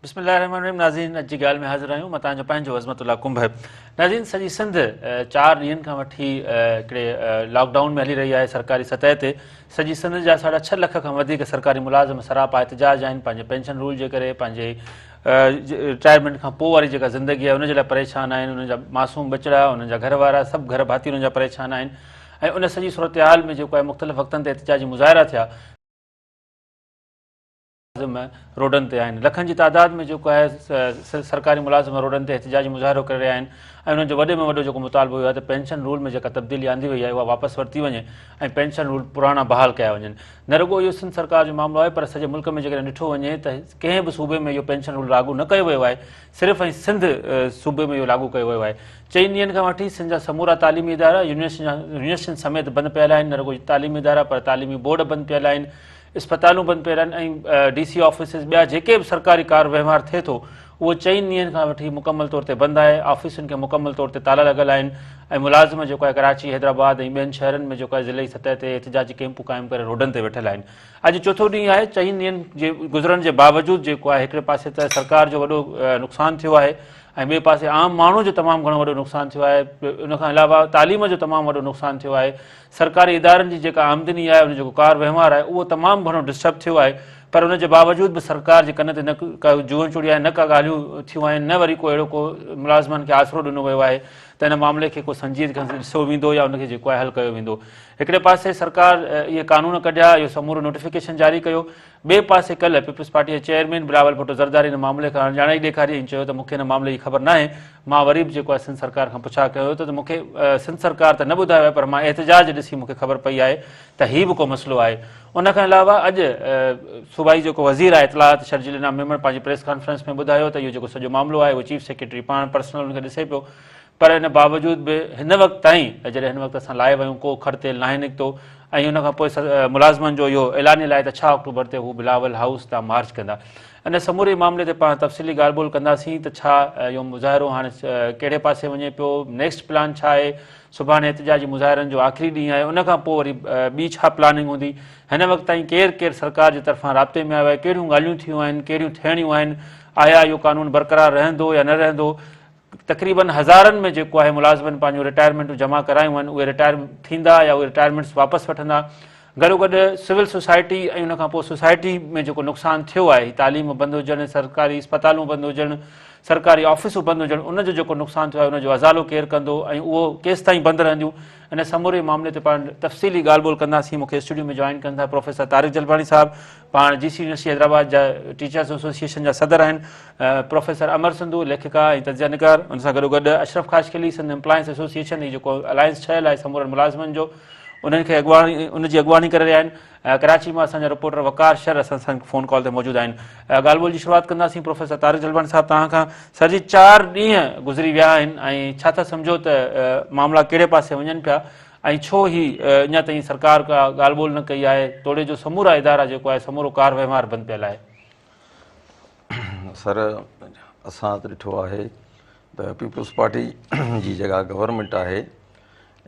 बिस्मिल्लाहिर्रहमानिर्रहीम। नाज़रीन, अॼु जी ॻाल्हि में हाज़िर आहियूं। मां तव्हांजो पंहिंजो अज़मतुल्ला कुंभ। नाज़रीन, सॼी सिंध 4 ॾींहंनि खां वठी हिकिड़े लॉकडाउन में हली रही आहे सरकारी सतह ते। सॼी सिंध जा 6.5 लख खां वधीक सरकारी मुलाज़िम सरापा एहतिजाज आहिनि। पंहिंजे पेंशन रूल जे करे, पंहिंजे रिटायरमेंट खां पोइ वारी जेका ज़िंदगी आहे उनजे लाइ परेशान आहिनि। उन्हनि जा मासूम बचिड़ा, उन्हनि जा घर वारा, सभु घर भाती उन्हनि जा परेशान आहिनि। ऐं उन सॼी सूरत हाल में जेको आहे मुख़्तलिफ़ वक़्तनि ते एहतिजाजी मुज़ाहिरा थिया, रोडनि ते आहिनि। लखनि जी तादाद में जेको आहे सरकारी मुलाज़िम रोडनि ते एहतिजाजी मुज़ाहिरो करे रहिया आहिनि। ऐं उन्हनि जो वॾे में वॾो जेको मुतालबो हुयो आहे त पेंशन रूल में जेका तब्दीली आंदी वई आहे उहा वापसि वरिती वञे ऐं पेंशन रूल पुराणा बहाल कया वञनि। न रुॻो इहो सिंध सरकार जो मामिलो आहे, पर सॼे मुल्क में जेकॾहिं ॾिठो वञे त कंहिं बि सूबे में इहो पेंशन रूल लागू न कयो वियो आहे। सिर्फ़ु ऐं सिंध सूबे में इहो लागू कयो वियो आहे। 4 ॾींहंनि खां वठी सिंध जा समूरा तालीमी इदारा यूनिवर्सिटियुनि समेत बंदि पियल आहिनि। न रुॻो तालीमी इदारा, पर तालीमी बोर्ड बंदि पियल आहिनि। इस्पतालूं बंदि पियल आहिनि ऐं DC ऑफिसिस, ॿिया जेके बि सरकारी कार वहिंवार थिए थो उहो 4 ॾींहंनि खां वठी मुकमल तौर ते बंदि आहे। ऑफिसुनि खे मुकमल तौर ते ताला लॻल आहिनि ऐं मुलाज़िम जेको आहे कराची, हैदराबाद ऐं ॿियनि शहरनि में जेको आहे ज़िले जी सतह ते एहतिजाजी कैंपूं क़ाइमु करे रोडनि ते वेठल आहिनि। अॼु चोथों ॾींहुं आहे। 4 ॾींहंनि जे गुज़रण जे बावजूदु जेको आहे हिकिड़े पासे त सरकार जो वॾो नुक़सानु थियो आहे ऐं ॿिए पासे आम माण्हू जो तमामु घणो वॾो नुक़सानु थियो आहे। उनखां अलावा तालीम जो तमामु वॾो नुक़सानु थियो आहे। सरकारी इदारनि जी जेका आमदनी आहे, उन जेको कार वहिंवार आहे, उहो तमामु घणो डिस्टर्ब थियो आहे। पर उनजे बावजूदि बि सरकार जे कन ते न का जूअ चूड़ी आहे, न का ॻाल्हियूं थियूं आहिनि, न वरी को अहिड़ो को मुलाज़िमनि खे आसिरो ॾिनो वियो आहे त हिन मामले खे को संजीदगी खां ॾिसो वेंदो या उनखे जेको आहे हल कयो वेंदो। हिकिड़े पासे सरकार इहे कानून कढिया, इहो समूरो नोटिफिकेशन जारी कयो। ॿिए पासे कल्ह पीपल्स पार्टी जे चेयरमैन बिलावल भुट्टो ज़रदारी हिन मामले खां अणॼाणाई ॾेखारी ऐं चयो त मूंखे हिन मामले जी ख़बर न आहे। मां वरी बि जेको आहे सिंध सरकार खां पुछा कयो त मूंखे सिंध सरकार त न ॿुधायो आहे, पर मां एहतिजाज ॾिसी मूंखे ख़बर पई आहे त हीउ बि को मसइलो आहे। उनखां अलावा अॼु सूबाई जेको वज़ीर आहे इतलात शर्जील इनाम मेमण पंहिंजी प्रेस कॉन्फ्रेंस में ॿुधायो त इहो जेको सॼो मामिलो आहे उहो चीफ सेक्रेटरी पाण पर्सनल हुनखे ॾिसे पियो। पर हिन बावजूदि बि हिन वक़्तु ताईं, जॾहिं हिन वक़्तु असां लाइव आहियूं, को खड़तेल नाहे निकितो। ऐं हुनखां पोइ मुलाज़िमनि जो इहो ऐलान लाइ त 6 अक्टूबर ते हू बिलावल हाउस तां मार्च कंदा। इन समूरे मामले ते पाण तफ़सीली ॻाल्हि ॿोल कंदासीं त छा इहो मुज़ाहिरो हाणे कहिड़े पासे वञे पियो, नेक्स्ट प्लान छा आहे, सुभाणे एहतिजाजी मुज़ाहिरनि जो आख़िरी ॾींहुं आहे, उनखां पोइ वरी ॿी छा प्लानिंग हूंदी। हिन वक़्तु ताईं केरु केरु सरकार जे तरफ़ां राब्ते में आयो आहे, कहिड़ियूं ॻाल्हियूं थियूं आहिनि, कहिड़ियूं थियणियूं आहिनि, आया इहो कानून बरक़रार रहंदो या न रहंदो। तक़रीबन हज़ारनि में जेको आहे मुलाज़िमनि पंहिंजूं रिटायरमेंटूं जमा करायूं आहिनि, उहे रिटायर थींदा या उहे रिटायरमेंट्स वापसि वठंदा। गॾोगॾु सिविल सोसाइटी ऐं उनखां पोइ सोसाइटी में जेको नुक़सानु थियो आहे, तालीम बंदि हुजनि, सरकारी इस्पतालूं बंदि हुजनि, सरकारी ऑफिसूं बंदि हुजनि, उनजो जेको नुक़सानु थियो आहे उनजो अज़ालो केरु कंदो ऐं उहो केसि ताईं बंदि रहंदियूं। इन समूरे मामले ते पाण तफ़सीली ॻाल्हि ॿोल कंदासीं। मूंखे स्टूडियो में जॉइन कनि था प्रोफेसर तारिक जलवाणी साहब, पाण GC यूनिवर्सिटी हैदराबाद जा टीचर्स एसोसिएशन जा सदर आहिनि। प्रोफेसर अमर संधू, लेखिका ऐं तजिया निगार। उन सां गॾोगॾु अशरफ ख़ाशखली, सिंध एम्प्लॉइंस एसोसिएशन, ही जेको अलायंस ठहियलु आहे समूरनि मुलाज़िमनि जो, उन्हनि खे उनजी अॻुवाणी करे रहिया आहिनि। कराची मां असांजा रिपोर्टर वकार शर असां सां फ़ोन कॉल ते मौजूदु आहिनि। ॻाल्हि ॿोल जी शुरूआति कंदासीं प्रोफेसर तारिक जलवाणी साहब तव्हां खां। सर जी, 4 ॾींहं गुज़री विया आहिनि ऐं छा था सम्झो त मामला कहिड़े पासे वञनि पिया ऐं छो ही अञा ताईं सरकार का ॻाल्हि ॿोल न कई आहे, तोड़े जो समूरा इदारा जेको आहे समूरो कार वहिंवार बंदि पियल आहे। सर, असां त ॾिठो आहे त पीपल्स पार्टी जी जेका गवर्नमेंट आहे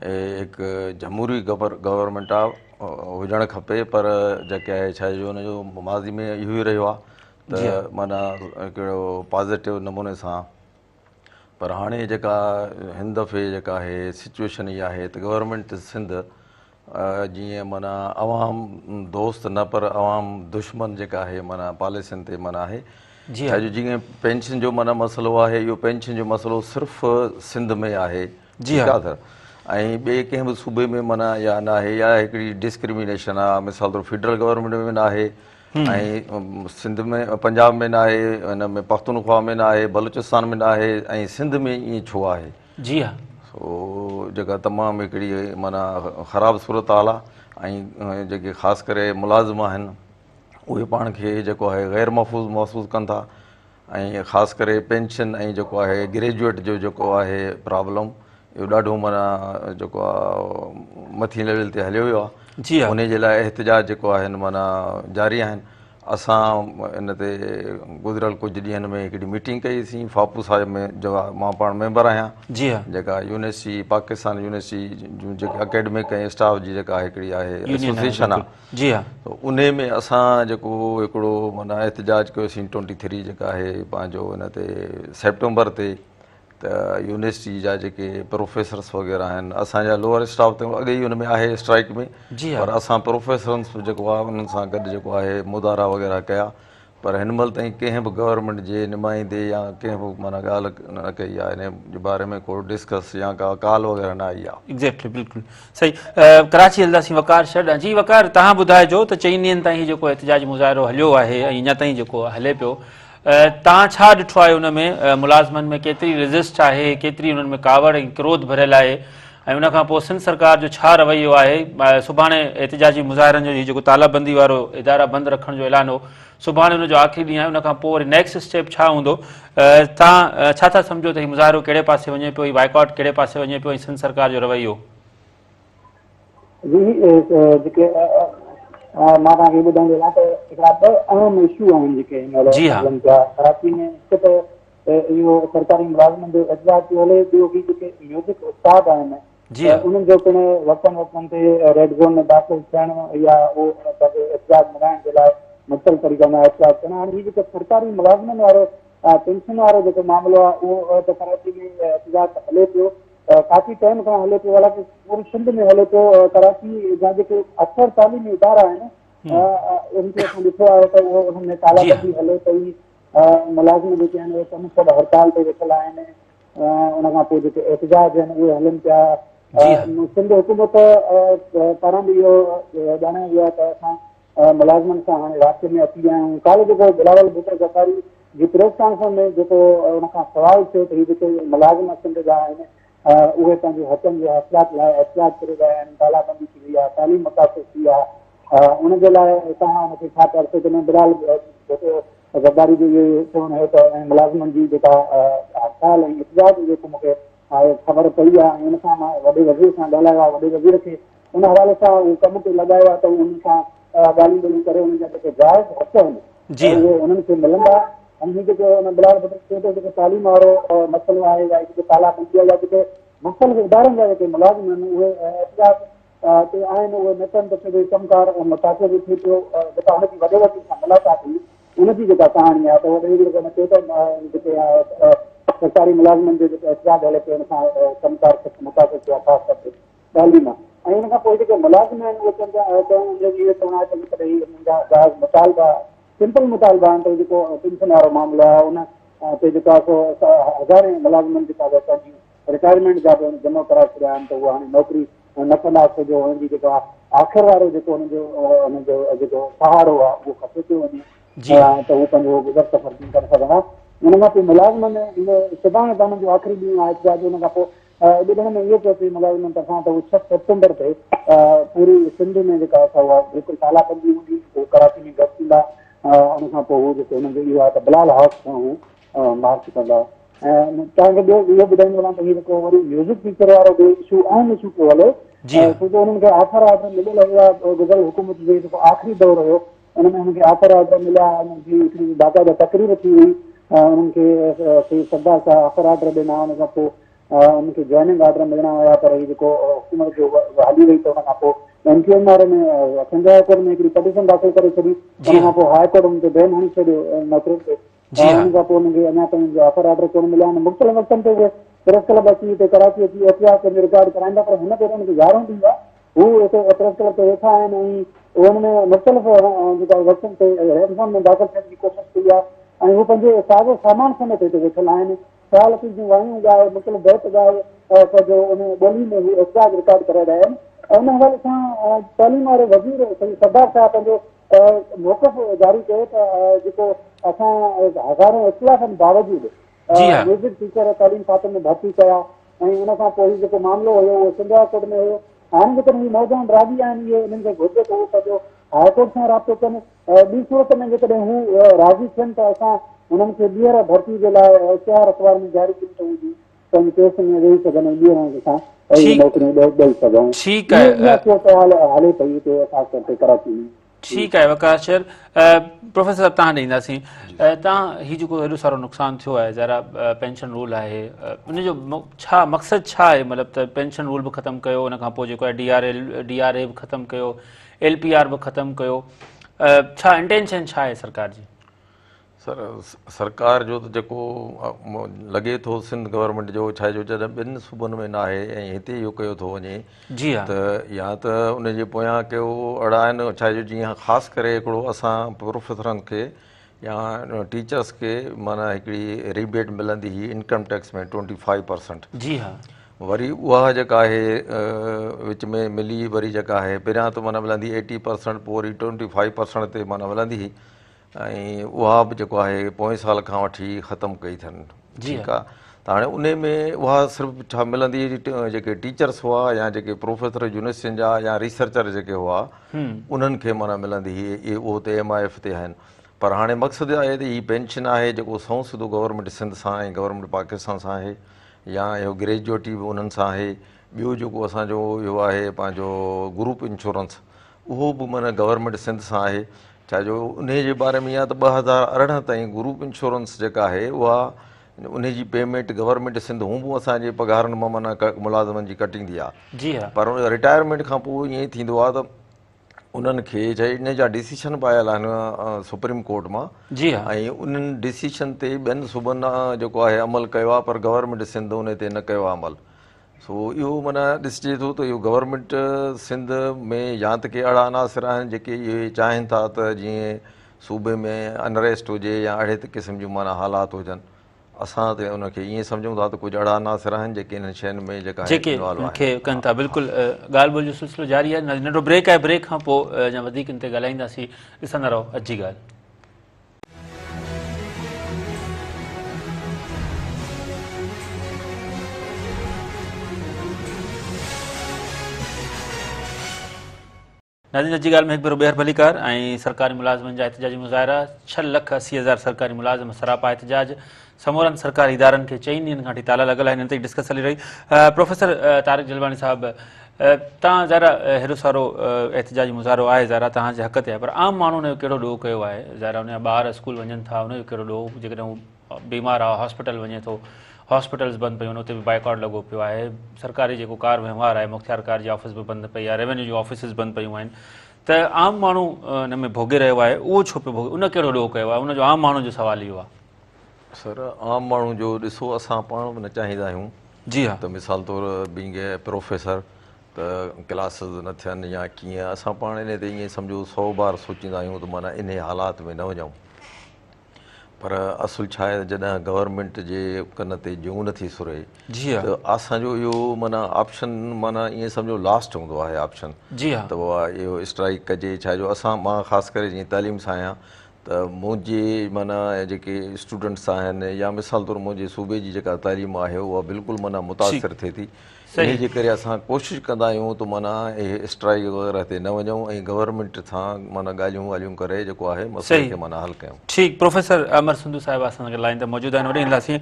हिकु जमहूरी गवर्नमेंट आहे, हुजणु खपे। पर जेके आहे छा जो हुनजो माज़ी में इहो ई रहियो आहे त माना हिकिड़ो पॉज़िटिव नमूने सां। पर हाणे जेका हिन दफ़े जेका आहे सिचुएशन इहा आहे त गवर्नमेंट सिंध जीअं माना अवाम दोस्त न पर अवाम दुश्मन जेका आहे माना पॉलिसियुनि ते माना आहे। छा जो जीअं पेंशन जो माना मसइलो आहे, इहो पेंशन जो मसइलो सिर्फ़ु सिंध में आहे, ठीकु आहे सर। ऐं ॿिए कंहिं बि सूबे में माना या न आहे, या हिकिड़ी डिस्क्रिमिनेशन आहे। मिसाल तौरु फेडरल गवर्नमेंट में न आहे ऐं सिंध में, पंजाब में न आहे, हिन में पख्तूनख्वा में न आहे, बलूचिस्तान में न आहे, ऐं सिंध में ईअं छो आहे? जी हा, सो जेका तमामु हिकिड़ी माना ख़राबु सूरत हाल आहे। ऐं जेके ख़ासि करे मुलाज़िम आहिनि उहे पाण खे जेको आहे ग़ैर महफ़ूज़ कनि था। ऐं ख़ासि करे पेंशन ऐं जेको आहे ग्रेजुएट जो जेको आहे प्रॉब्लम, इहो ॾाढो माना जेको आहे मथी लेवल ते हलियो वियो आहे। उन जे लाइ एहतिजाज जेको आहिनि माना जारी आहिनि। असां इन ते गुज़िरियल कुझु ॾींहंनि में हिकिड़ी मीटिंग कईसीं फापू साहिब में जो मां पाण मेंबर आहियां, जी हाँ, जेका यूनिवर्सिटी पाकिस्तान यूनिवर्सिटी जूं जेके अकेडमिक ऐं स्टाफ जी जेका हिकिड़ी आहे यूनियन है, एसोसिएशन आहे, बिल्कुल। जी हाँ, त उन में असां जेको हिकिड़ो माना एहतजाज कयोसीं 23 जेका आहे पंहिंजो हिन ते सेप्टेंबर ते, त यूनिवर्सिटी जा जेके प्रोफेसर्स वग़ैरह आहिनि, असांजा लोअर स्टाफ त अॻे ई हुन में आहे स्ट्राइक में, जी पर हाँ, असां प्रोफेसर्स जेको आहे उन्हनि सां गॾु जेको आहे मुदारा वग़ैरह कया, पर हिन महिल ताईं कंहिं बि गवर्नमेंट जे नुमाइंदे या कंहिं बि माना ॻाल्हि न कई आहे इन जे बारे में को डिस्कस या का कॉल वग़ैरह न आई आहे। एग्जैक्टली, बिल्कुल सही। कराची हलंदासीं वकार शॾ। जी वकार, तव्हां ॿुधाइजो त 4 ॾींहंनि ताईं जेको एहतजाज मुज़ाहिरो हलियो आहे ऐं अञा ताईं जेको हले पियो, तव्हां छा ॾिठो आहे हुन में? मुलाज़िमनि में केतिरी रेज़िस्ट आहे, केतिरी हुननि में कावड़ ऐं क्रोध भरियल आहे, ऐं उनखां पोइ सिंध सरकार जो छा रवैयो आहे? सुभाणे एहतजाजी मुज़ाहिरनि जो हीउ जेको तालाबंदी वारो इदारा बंदि रखण जो ऐलान हो, सुभाणे हुनजो आख़िरी ॾींहुं आहे, उनखां पोइ वरी नेक्स्ट स्टेप छा हूंदो? तव्हां छा था सम्झो त हीउ मुज़ाहिरो कहिड़े पासे वञे पियो, हीउ बाइकआउट कहिड़े पासे वञे पियो, ऐं सिंध सरकार जो रवैयो? जी, जेके मां तव्हांखे ॿुधाईंदो आहियां त हिकिड़ा 2 अहम इशू आहिनि जेके हिन महिल जी हाँ, हलनि पिया कराची में। हिकु त इहो सरकारी मुलाज़िमनि जो एहतजाज पियो हले, ॿियो बि जेके म्यूज़िक उस्ताद आहिनि जी हाँ, उन्हनि जो पिणु वक़्तनि वक़्तनि ते रेड ज़ोन में दाख़िल थियणु या उहो एहतजाज मल्हाइण जे लाइ मुख़्तलिफ़ तरीक़नि सां एहतजाज करणु। हाणे हीउ जेको सरकारी मुलाज़िमनि वारो पेंशन वारो जेको मामिलो आहे उहो त कराची में एहतजाज हले पियो, काफ़ी टाइम खां हले पियो, हालांकि पूरी सिंध में हले पियो। कराची जा जेके अक्सर तालीमी इदारा आहिनि उनखे असां ॾिठो आहे त उहो उन्हनि में तालाबंदी हले पई, मुलाज़िम जेके आहिनि उहे कम सभु हड़ताल ते वेठल आहिनि, उनखां पोइ जेके एहतजाज आहिनि उहे हलनि पिया। सिंध हुकूमत पारां बि इहो ॼाणायो वियो आहे त असां मुलाज़िमनि सां हाणे राब्ते में अची विया आहियूं। काल्ह जेको बिलावल भुट्टो ज़फ़ारी जी प्रेस कॉन्फ्रेंस में जेको उनखां सवाल थियो त हीअ जेके मुलाज़िम सिंध जा आहिनि उहे पंहिंजे हक़नि जे हक़ात लाइ एहतजाज करे रहिया आहिनि, तालाबंदी थी वई आहे, तालीम मुतासिर थी आहे, उनजे लाइ तव्हां हुनखे छा चओ? जॾहिं बिलावल भुट्टो ज़फ़ारी जो इहो चवणु हो त ऐं मुलाज़िमनि जी जेका हड़ताल ऐं एहतजाज जेको मूंखे ख़बर पई आहे, ऐं उनखां मां वॾे वज़ीर सां ॻाल्हायो आहे, वॾे वज़ीर खे उन हवाले सां उहो कम ते लॻायो आहे त उन सां ॻाल्हियूं ॿोलियूं करे उनजा जेके जाइज़ हक़ आहिनि उहे उन्हनि खे मिलंदा। ऐं हीअ जेको बिलावल भुट्टो चए थो जेको तालीम वारो मसइलो आहे या जेके तालाबंदी आहे या जेके मुख़्तलिफ़ इदारनि जा जेके मुलाज़िम आहिनि उहे एहतजाज ते आहिनि, उहे न कनि त भई कमकार मुतासिर बि थिए पियो। जेका हुनजी वॾे वज़ीर सां मुलाक़ात हुई उनजी जेका कहाणी आहे त वॾे वज़ीर चए थो जेके सरकारी मुलाज़िमनि जो जेको एहतजाज हले पियो हुन सां कमकार मुतासिर थियो आहे, ख़ासि तौर ते तालीम। ऐं हुन खां पोइ जेके मुलाज़िम आहिनि उहे इहो चवणो आहे त जेकॾहिं हुननि जा जाइज़ मुतालबा सिंपल मुतालबा आहिनि त जेको पेंशन वारो मामिलो आहे उन ते जेका हज़ारे मुलाज़िमनि जेका पंहिंजी रिटायरमेंट जा बि जमा कराए छॾिया आहिनि त उहा हाणे नौकिरी न कंदा, छो जो हुननि जी जेका आख़िर वारो जेको हुनजो जेको सहारो आहे उहो खपे पियो वञे त हू पंहिंजो गुज़र सफ़र थी करे सघंदा। हुन खां पोइ मुलाज़िमनि सुभाणे त हुननि जो आख़िरी ॾींहुं आहे एहतजाज। हुन खां पोइ ॿुधण में इहो पियो अचे मुलाज़िमनि तरफ़ां त उहो 6 सेप्टेंबर ते पूरी सिंध में जेका उहा बिल्कुलु तालाबंदी हूंदी, उहो कराची में गॾु थींदा। उन खां पोइ हू जेको हुननि जो इहो आहे त बिलाल हाउस खां हू मार्च कंदा। ऐं तव्हांखे ॿियो इहो ॿुधाईंदो वञा त हीअ जेको वरी म्यूज़िक टीचर वारो बि इशू अहम इशू पियो हले, छो जो हुननि खे आख़िर ऑर्डर मिलियल हुआ गुज़िरियल हुकूमत जो जेको आख़िरी दौर हुयो हुन में हुनखे आख़िर ऑर्डर मिलिया, हुनजी हिकिड़ी बाक़ाइदा तक़रीर थी हुई, उन्हनि खे सरदार सां आख़िर ऑर्डर ॾिना, हुन खां पोइ उनखे जॉइनिंग ऑर्डर मिलणा हुया, पर हीअ जेको हुकूमत जो हली वई त हुन खां पोइ MQM वारे में संजय हाई कोर्ट में हिकिड़ी पटिशन दाख़िल करे छॾी, हुन खां पोइ हाई कोर्ट हुन ते बैन हणी छॾियो नौकरी ते। हुन खां पोइ हुनखे अञा ताईं आख़िर ऑर्डर कोन मिलिया आहिनि। मुख़्तलिफ़ वक़्तनि ते उहे प्रेस क्लब अची हिते कराची अची एहतजाज पंहिंजो रिकॉर्ड कराईंदा, पर हिन भेरे हुनखे यारो ॾींदा हू हिते प्रेस क्लब ते वेठा आहिनि ऐं हुन में मुख़्तलिफ़ जेका वक़्तनि ते हेडफोन में दाख़िल थियण जी कोशिशि कई आहे ऐं हू पंहिंजे साज़ो सामान समेत हिते वेठल आहिनि। ख़्याल जूं वायूं ॻाए मुख़्तलिफ़ बैत ॻाए पंहिंजो उन ॿोली में हू एहतजाज रिकॉर्ड करे रहिया आहिनि। उन हवाले सां तालीम वारे वज़ीर सरदार साहब पंहिंजो मौक़फ़ जारी कयो त जेको असां हज़ारों इख़्तिलाफ़नि बावजूदि म्यूज़िक टीचर तालीम खाते में भर्ती कया ऐं उन खां पोइ जेको मामिलो हुयो उहो सिंध हाई कोर्ट में हुयो। हाणे जेकॾहिं हीअ नौजवान राज़ी आहिनि, इहे इन्हनि खे घुरिजे त उहो पंहिंजो हाई कोर्ट सां राब्तो कनि। ॿी सूरत में जेकॾहिं हू राज़ी थियनि त असां उन्हनि खे ॿीहर भर्ती जे लाइ इश्तिहार अख़बार में जारी कयूं त उहे पंहिंजे केस में वेही सघनि, ॿीहर असां नौकरियूं ॾेई सघूं। इहा सूरत हाल हले पई हिते ख़ासि तौर ते कराची में। ठीकु आहे वकार शहर प्रोफेसर साहब तव्हां ॾींदासीं तव्हां हीउ जेको हेॾो सारो नुक़सानु थियो आहे ज़रा पेंशन रूल आहे उनजो छा मक़सदु छा आहे मतिलबु त पेंशन रूल बि ख़तमु कयो उन खां पोइ जेको आहे DRA बि ख़तमु कयो LPR बि ख़तमु कयो छा इंटेंशन छा आहे सरकार जी? सर सरकार जो त जेको लॻे थो सिंध गवर्नमेंट जो छा जो जॾहिं ॿिनि सूबनि में न आहे ऐं हिते इहो कयो थो वञे जी हा त या त उनजे पोयां कयो अहिड़ा आहिनि छा जो जीअं ख़ासि करे हिकिड़ो असां प्रोफेसरनि खे या टीचर्स खे माना हिकिड़ी रिबेट मिलंदी हुई इनकम टैक्स में 25%। जी हा वरी उहा जेका आहे विच में मिली वरी जेका आहे पहिरियां त माना मिलंदी 80% पोइ वरी 25% ते माना मिलंदी हुई ऐं उहा बि जेको आहे पोएं साल खां वठी ख़तमु कई अथनि। ठीकु आहे त हाणे उन में उहा सिर्फ़ु छा मिलंदी जेके टीचर्स हुआ या जेके प्रोफेसर यूनिवर्सिटियुनि जा या रिसर्चर जेके हुआ उन्हनि खे माना मिलंदी हुई इहे उहो त MIF ते आहिनि। पर हाणे मक़सदु आहे त हीअ पेंशन आहे जेको संसद गवर्नमेंट सिंध सां ऐं गवर्नमेंट पाकिस्तान सां आहे या इहो ग्रेजुएटी बि उन्हनि सां आहे। ॿियो जेको असांजो इहो आहे पंहिंजो ग्रुप इंश्योरेंस उहो बि माना गवर्नमेंट सिंध सां आहे। छा जो उन जे बारे में या त 2018 ताईं ग्रुप इंश्योरेंस जेका आहे उहा उनजी पेमेंट गवर्नमेंट सिंध हूं बि असांजे पघारनि मां माना मुलाज़िमनि जी कटींदी आहे। जी हा पर रिटायरमेंट खां पोइ ईअं थींदो आहे त उन्हनि खे चई इन जा डिसीशन बि आयल आहिनि सुप्रीम कोर्ट मां। जी हा ऐं उन्हनि डिसीशन ते ॿियनि सूबनि जेको आहे अमल कयो आहे पर गवर्नमेंट सिंध उन ते न कयो आहे अमल। सो इहो माना ॾिसिजे थो त इहो गवर्नमेंट सिंध में या त के अहिड़ा अनासिर आहिनि जेके इहे चाहिनि था त जीअं सूबे में अनरेस्ट हुजे या अहिड़े क़िस्म जूं माना हालात हुजनि। असां त उनखे ईअं सम्झूं था त कुझु अहिड़ा अनासिर आहिनि जेके इन्हनि शयुनि में जेका जेके खे कनि था बिल्कुलु ॻाल्हि ॿोल जो सिलसिलो जारी आहे नंढो ब्रेक आहे ब्रेक खां पोइ अञा वधीक इन ते ॻाल्हाईंदासीं ॾिसंदा रहो अॼु जी ॻाल्हि। नाज़रीन अॼु जी ॻाल्हि में हिकु भेरो ॿीहर भलीकार ऐं सरकारी मुलाज़िमनि जा एहतिजाजी मुज़ाहिरा 6,80,000 सरकारी मुलाज़िम सरापा एहतिजाज समूरनि सरकारी इदारनि खे 4 ॾींहंनि खां वठी ताला लॻल आहिनि हिन ते डिस्कस हली रही। प्रोफेसर तारिक जलवानी साहिबु तव्हां ज़रा हेॾो सारो एहतिजाजी मुज़ाहिरो आहे ज़रा तव्हांजे हक़ ते आहे पर आम माण्हू हुनजो कहिड़ो ॾोह कयो आहे ज़रा हुनजा ॿार स्कूल वञनि था हुनजो कहिड़ो ॾोह जेकॾहिं हू बीमार आहे हॉस्पिटल वञे थो हॉस्पिटल्स बंदि पियूं आहिनि उते बि बाइकआउट लॻो पियो आहे सरकारी जेको कार वहिंवार आहे मुख़्तियार कार जी ऑफिस बि बंदि पई आहे रेवेन्यू जूं ऑफिसिस बंदि पियूं आहिनि त आम माण्हू हिन में भोगे रहियो आहे उहो छो पियो भोगे उन कहिड़ो ॾोह कयो आहे उनजो आम माण्हू जो सुवालु इहो आहे। सर आम माण्हू जो ॾिसो असां पाण बि न चाहींदा आहियूं जी हा त मिसाल तौरु बींग ए प्रोफेसर त क्लासिस न थियनि या कीअं असां पाण इन ते ईअं सम्झो 100 बार सोचींदा आहियूं त माना इन हालात में न वञूं। पर असुलु छा आहे जॾहिं गवर्नमेंट जे कन ते जूं नथी सुरे जी हा त असांजो इहो माना ऑप्शन माना ईअं सम्झो लास्ट हूंदो आहे ऑप्शन जी हा त उहा इहो स्ट्राइक कजे छा जो असां मां ख़ासि करे जीअं तालीम सां आहियां त मुंहिंजे माना जेके स्टूडेंट्स आहिनि या मिसाल तौरु मुंहिंजे सूबे जी जेका तालीम आहे उहा बिल्कुलु माना मुतासिर थिए थी इन जे करे असां कोशिशि कंदा आहियूं त माना इहे स्ट्राइक वग़ैरह ते न वञूं ऐं गवर्नमेंट सां माना ॻाल्हियूं ॻाल्हियूं करे जेको आहे मसइले खे माना हल कयूं। ठीकु प्रोफेसर अमर सिंधू साहिबु असां लाइन ते मौजूदु आहिनि वरी ईंदासीं।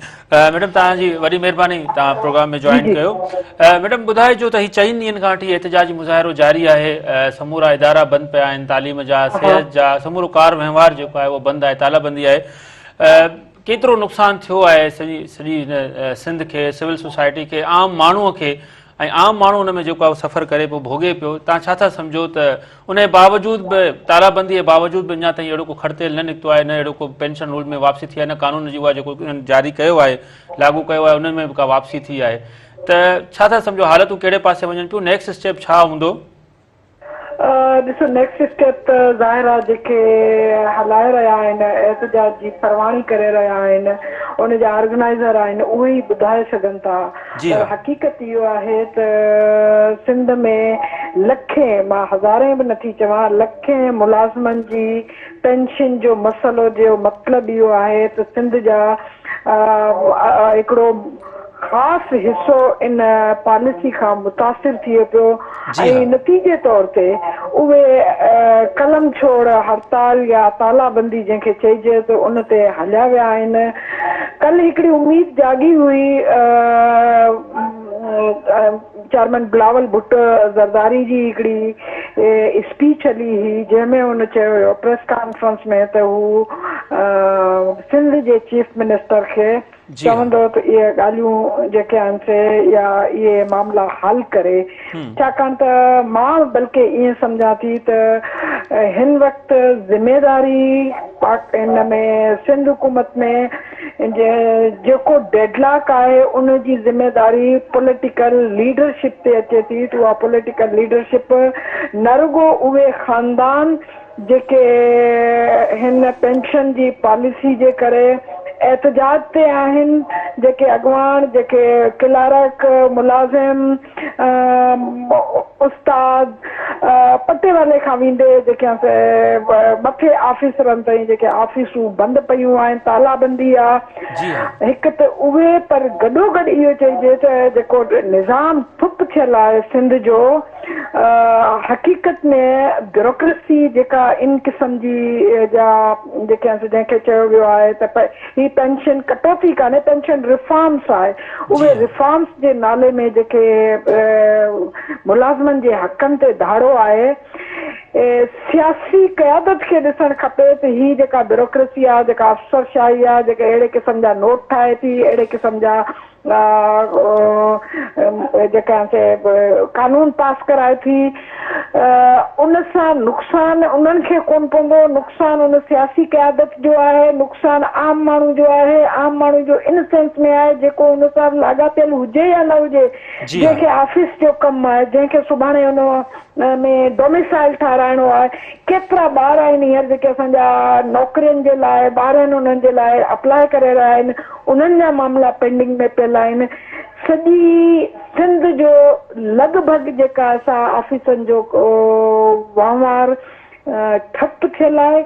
मैडम तव्हांजी वॾी महिरबानी तव्हां प्रोग्राम में जॉइन कयो। मैडम ॿुधाइजो त हीउ 4 ॾींहंनि खां वठी एहतिजाजी मुज़ाहिरो जारी आहे समूरा इदारा बंदि पिया आहिनि तालीम जा सिहत जा समूरो कार वहिंवार जेको आहे उहो बंदि आहे तालाबंदी आहे केतिरो नुक़सानु थियो आहे सॼी सिंध खे सिविल सोसाइटी खे आम माण्हूअ खे ऐं आम माण्हू हुन में जेको आहे सफ़र करे पियो भोगे पियो तव्हां छा था सम्झो त उन जे बावजूदि बि तालाबंदी जे बावजूदि बि अञा ताईं अहिड़ो को खड़तेल न निकितो आहे न अहिड़ो को पेंशन रूल में वापसी थी आहे न कानून जी उहा जेको जारी कयो आहे लागू कयो आहे उन में बि का वापसी थी आहे त छा था सम्झो हालतूं कहिड़े पासे वञनि पियूं नेक्स्ट स्टेप छा हूंदो? ॾिसो नेक्स्ट स्टेप त ज़ाहिर आहे जेके हलाए रहिया आहिनि एहतिजाज जी परवानी करे रहिया आहिनि उन जा ऑर्गेनाइज़र आहिनि उहे ई ॿुधाए सघनि था। हक़ीक़त इहो आहे त सिंध में लखे मां हज़ारे बि नथी चवां लखे मुलाज़िमनि जी पेंशन जो मसइलो जो मतिलबु इहो आहे त सिंध जा हिकिड़ो ख़ासि हिसो इन पॉलिसी खां मुतासिर थिए पियो ऐं नतीजे तौर ते उहे कलम छोड़ हड़ताल या तालाबंदी जंहिंखे चइजे त उन ते हलिया विया आहिनि। कल्ह हिकिड़ी उमेद जागी हुई चेयरमैन बिलावल भुट्टो ज़रदारी जी हिकिड़ी स्पीच हली हुई जंहिंमें हुन चयो हुयो प्रेस कॉन्फ्रेंस में त हू सिंध जे चीफ मिनिस्टर खे चवंदो त इहे ॻाल्हियूं जेके आहिनि से या इहे मामला हल करे छाकाणि त मां बल्कि ईअं सम्झां थी त हिन वक़्तु ज़िमेदारी हिन में सिंध हुकूमत में जेको डेडलॉक आहे उन जी ज़िमेदारी पॉलिटिकल लीडरशिप ते अचे थी त उहा पॉलिटिकल लीडरशिप न रुगो उहे ख़ानदान जेके हिन पेंशन जी पॉलिसी जे करे एहतजाज ते आहिनि, जेके अॻवान जेके क्लार्क मुलाज़िम उस्ताद पटे वाले खां वेंदे जेके मथे ऑफिसरनि ताईं जेके ऑफिसूं बंदि पयूं आहिनि, तालाबंदी आहे हिकु त उहे, पर गॾोगॾु इहो चइजे त जेको निज़ाम ठुप थियल आहे सिंध जो हक़ीक़त में ब्यूरोक्रेसी जेका इन क़िस्म जी जा जेके जंहिंखे चयो वियो आहे त ही पेंशन कटौती कान्हे, पेंशन रिफॉर्म्स आहे, उहे रिफॉर्म्स जे नाले में जेके मुलाज़िमनि जे हक़नि ते धाड़ो आहे, सियासी क़यादत खे ॾिसणु खपे त ही जेका ब्यूरोक्रेसी आहे, जेका अफ़सरशाही आहे, जेके अहिड़े क़िस्म जा नोट ठाहे थी, अहिड़े क़िस्म जा जेका कानून पास कराए थी, उन सां नुक़सानु उन्हनि खे कोन पवंदो, नुक़सानु उन सियासी क़यादत जो आहे, नुक़सानु आम माण्हू जो आहे, आम माण्हू जो इन सेंस में आहे जेको उन सां लाॻापियल हुजे या न हुजे, जंहिंखे ऑफिस जो कमु आहे, जंहिंखे सुभाणे उन में डोमिसाइल ठाराइणो आहे। केतिरा ॿार आहिनि हींअर जेके असांजा नौकरियुनि जे लाइ ॿार आहिनि, उन्हनि जे लाइ अप्लाई करे रहिया आहिनि, उन्हनि जा मामला पेंडिंग में पियल आहिनि। सॼी सिंध जो लॻभॻि जेका असां ऑफिसनि जो वहिंवार ठप थियल आहे,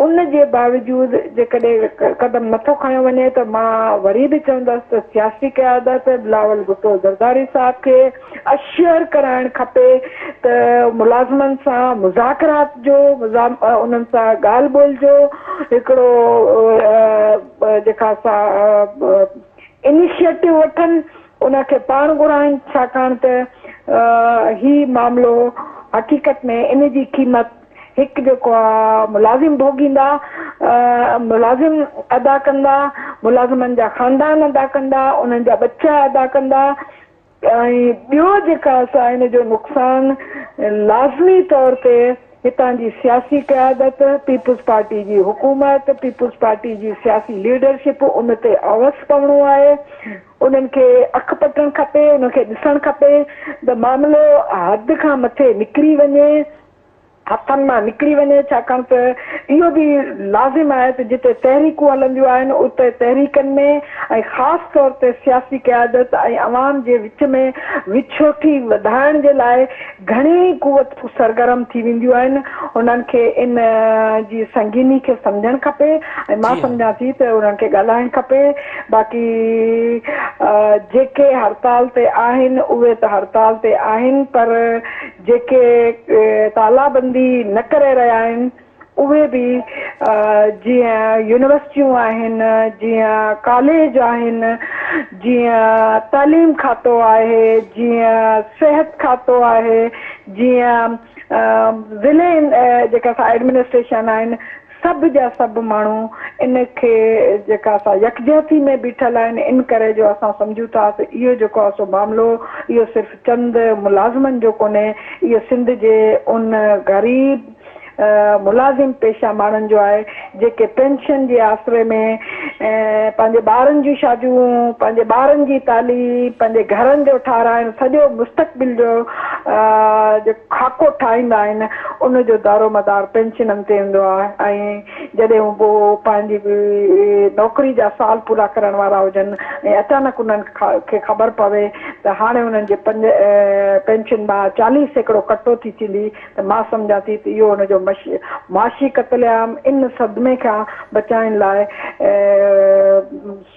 उन जे बावजूद जेकॾहिं क़दम नथो खयो वञे त मां वरी बि चवंदसि त सियासी क़यादत बिलावल भुट्टो ज़रदारी साहब खे अश्योर कराइणु खपे त मुलाज़िमनि सां मुज़ाकरात जो उन्हनि सां ॻाल्हि ॿोल जो हिकिड़ो जेका असां इनिशिएटिव वठनि, उनखे पाण घुराइनि, छाकाणि त ही मामिलो हक़ीक़त में इन जी क़ीमत हिकु जेको आहे मुलाज़िम भोगींदा, मुलाज़िम अदा कंदा, मुलाज़िमनि जा ख़ानदान अदा कंदा, उन्हनि जा बच्चा अदा कंदा, ऐं ॿियो जेका असां इन जो नुक़सानु लाज़मी तौर ते हितां जी सियासी क़यादत, पीपुल्स पार्टी जी हुकूमत, पीपुल्स पार्टी जी सियासी लीडरशिप, उन ते अवस पवणो आहे, उन्हनि खे अखि पटणु खपे, उनखे ॾिसणु खपे त मामिलो हद खां मथे निकिरी वञे, हथनि मां निकिरी वञे, छाकाणि त इहो बि लाज़िम आहे त जिते तहरीकूं हलंदियूं आहिनि उते तहरीकनि में ऐं ख़ासि तौर ते सियासी क़यादत ऐं अवाम जे विच में विछोटी वधाइण जे लाइ घणेई कुवत सरगर्म थी वेंदियूं आहिनि। उन्हनि खे इन जी संगीनी खे सम्झणु खपे ऐं मां सम्झां थी त उन्हनि खे ॻाल्हाइणु खपे। बाक़ी जेके हड़ताल ते आहिनि उहे त हड़ताल ते आहिनि, पर जेके तालाबंदी न करे रहिया आहिनि उहे बि जीअं यूनिवर्सिटियूं आहिनि, जीअं कॉलेज आहिनि, जीअं तालीम खातो आहे, जीअं सिहत खातो आहे, जीअं ज़िले जेका असां एडमिनिस्ट्रेशन आहिनि, सभु जा सभु माण्हू इन खे जेका असां यकजहती में बीठल आहिनि। इन करे जो असां सम्झूं था त इहो जेको आहे सो मामिलो इहो सिर्फ़ु चंद मुलाज़िमनि जो कोन्हे, इहो सिंध जे उन ग़रीब मुलाज़िम पेशा माण्हुनि जो आहे जेके पेंशन जे आसरे में पंहिंजे ॿारनि जूं शादियूं, पंहिंजे ॿारनि जी तालीम, पंहिंजे घरनि जो ठाराइण, सॼो मुस्तक़बिल जो खाको ठाहींदा आहिनि। उनजो दारो मदार पेंशननि ते हूंदो आहे ऐं जॾहिं हू पंहिंजी नौकिरी जा साल पूरा करण वारा हुजनि ऐं अचानक उन्हनि खे ख़बर पवे त हाणे उन्हनि जे पेंशन मां 40% कटौती थींदी, त मां सम्झां थी त इहो उनजो माशी क़त्लेआम इन सदमे खां बचाइण लाइ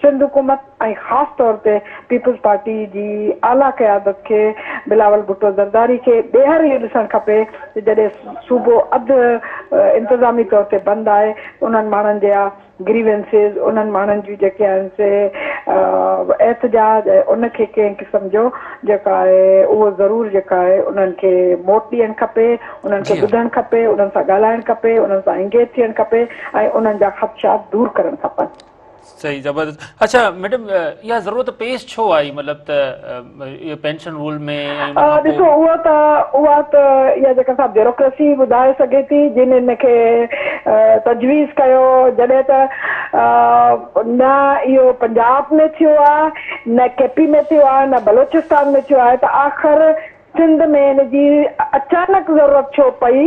सिंध हुकूमत ऐं ख़ासि तौर ते पीपुल्स पार्टी जी आला क़यादत खे, बिलावल भुट्टो ज़रदारी खे ॿीहर इहो ॾिसणु खपे त जॾहिं सूबो अधु इंतिज़ामी तौर ते बंदि आहे, उन्हनि माण्हुनि जा ग्रीवेंसिस, उन्हनि माण्हुनि जूं जेके आहिनि से एहतजाज आहे उनखे कंहिं क़िस्म जो जेका आहे उहो ज़रूरु जेका आहे उन्हनि खे मोट ॾियणु खपे, उन्हनि खे ॿुधणु खपे, उन्हनि सां ॻाल्हाइणु खपे, उन्हनि सां इंगेज थियणु खपे ऐं उन्हनि जा ख़दशात दूरि करणु खपनि। सही, ज़बरदस्त। अच्छा मैडम, इहा ज़रूरत पेश छो आई, मतिलबु त इहो पेंशन रूल में ॾिसो उहा त इहा जेका असां ब्यूरोक्रेसी ॿुधाए सघे थी जिन हिनखे तजवीज़ कयो, जॾहिं त न इहो पंजाब में थियो आहे, न केपी में थियो आहे, न बलोचिस्तान में थियो आहे, त आख़िर सिंध में हिनजी अचानक ज़रूरत छो पई।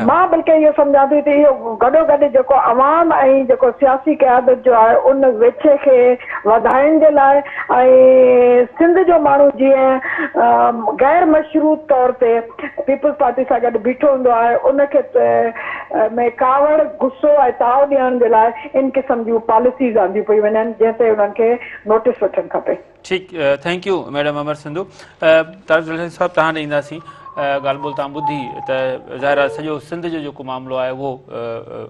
मां बल्कि इहो सम्झां थी त इहो गॾोगॾु जेको अवाम ऐं जेको सियासी क़यादत जो आहे उन विछे खे वधाइण जे लाइ ऐं सिंध जो माण्हू जीअं गैर मशरूत तौर ते पीपल्स पार्टी सां गॾु बीठो हूंदो आहे उनखे में कावड़ गुस्सो ऐं ताव ॾियण जे लाइ इन क़िस्म जूं पॉलिसीज़ आंदियूं पई वञनि जंहिं ते उन्हनि खे नोटिस वठणु खपे। ठीकु, थैंक यू मैडम अमर सिंधु। तारिक साहब तव्हां ॾे ईंदासीं। ॻाल्हि ॿोल तव्हां ॿुधी त ज़ाहिर आहे सॼो सिंध जो जेको मामिलो आहे उहो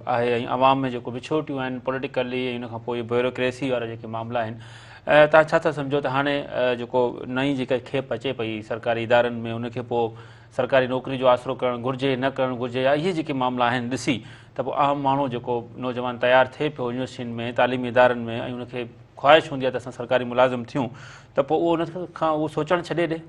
आहे ऐं अवाम में जेको विछोटियूं आहिनि पॉलिटिकली ऐं उन खां पोइ ब्यूरोक्रेसी वारा जेके मामला आहिनि, तव्हां छा था सम्झो त हाणे जेको नई जेका खेप अचे पई सरकारी इदारनि में उनखे पोइ सरकारी नौकिरी जो आसिरो करणु घुरिजे न करणु घुरिजे, या इहे जेके मामला आहिनि ॾिसी त पोइ आम माण्हू जेको नौजवान तयारु थिए पियो यूनिवर्सिटियुनि में तालीमी इदारनि में ऐं उनखे ख़्वाहिश हूंदी आहे त असां सरकारी मुलाज़िम थियूं, त पोइ उहो उन खां उहो सोचणु छॾे ॾे।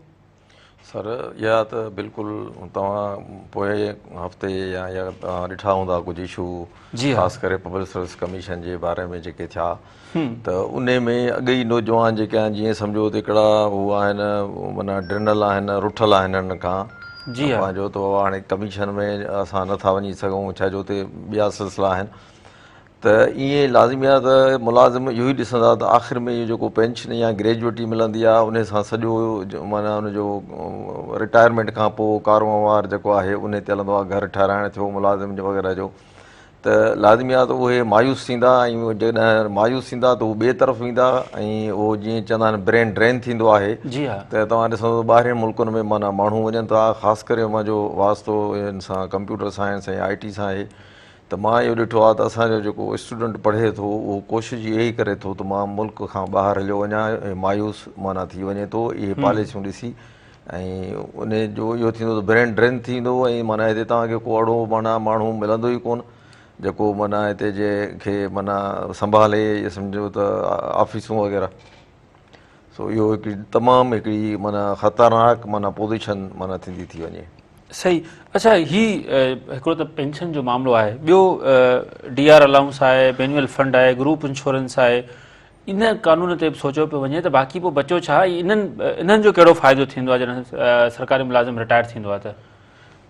सर इहा त बिल्कुलु तव्हां पोइ हफ़्ते या तव्हां ॾिठा हूंदा कुझु इशू ख़ासि करे पब्लिक सर्विस कमीशन जे बारे में जेके थिया, त उन में अॻे ई नौजवान जेके आहिनि जीअं सम्झो त हिकिड़ा हू आहिनि माना ड्रिनल आहिनि, रुठल आहिनि हिन खां पंहिंजो त हाणे कमीशन में असां नथा वञी सघूं, छा जो हुते ॿिया सिलसिला आहिनि, त ईअं लाज़मी आहे त मुलाज़िम इहो ई ॾिसंदा त आख़िर में इहो जेको पेंशन या ग्रेजुएटी मिलंदी आहे उन सां सॼो माना उनजो रिटायरमेंट खां पोइ कारोबार जेको आहे उन ते हलंदो आहे, घर ठाहिराइण थियो मुलाज़िम जो वग़ैरह जो, त लाज़मी आहे त उहे मायूस थींदा ऐं जॾहिं मायूस थींदा त उहे ॿिए तरफ़ ईंदा ऐं उहो जीअं चवंदा आहिनि ब्रेन ड्रेन थींदो आहे। त तव्हां ॾिसो ॿाहिरि मुल्कनि में माना माण्हू वञनि था, ख़ासि करे मुंहिंजो वास्तो इन सां कंप्यूटर साइंस ऐं IT सां आहे, त मां इहो ॾिठो आहे त असांजो जेको स्टूडेंट पढ़े थो उहो कोशिशि इहा ई करे थो त मां मुल्क खां ॿाहिरि हलियो वञा ऐं मायूस माना थी वञे थो इहे पॉलिसियूं ॾिसी, ऐं उन जो इहो थींदो त ब्रेन ड्रेन थींदो ऐं माना हिते तव्हांखे को अहिड़ो माना माण्हू मिलंदो ई कोन जेको माना हिते जंहिंखे माना संभाले इहे सम्झो त ऑफिसूं वग़ैरह। सो इहो हिकिड़ी तमामु हिकिड़ी माना ख़तरनाक माना पोज़ीशन माना थी वञे। सही। अच्छा, हिकिड़ो त पेंशन जो मामिलो आहे, ॿियो DR अलाउंस आहे, मैन्युअल फंड आहे, ग्रुप इंश्योरेंस आहे, इन कानून ते बि सोचियो पियो वञे त बाक़ी पोइ बचो छा, इन्हनि जो कहिड़ो फ़ाइदो थींदो आहे जॾहिं सरकारी मुलाज़िम रिटायर थींदो आहे त?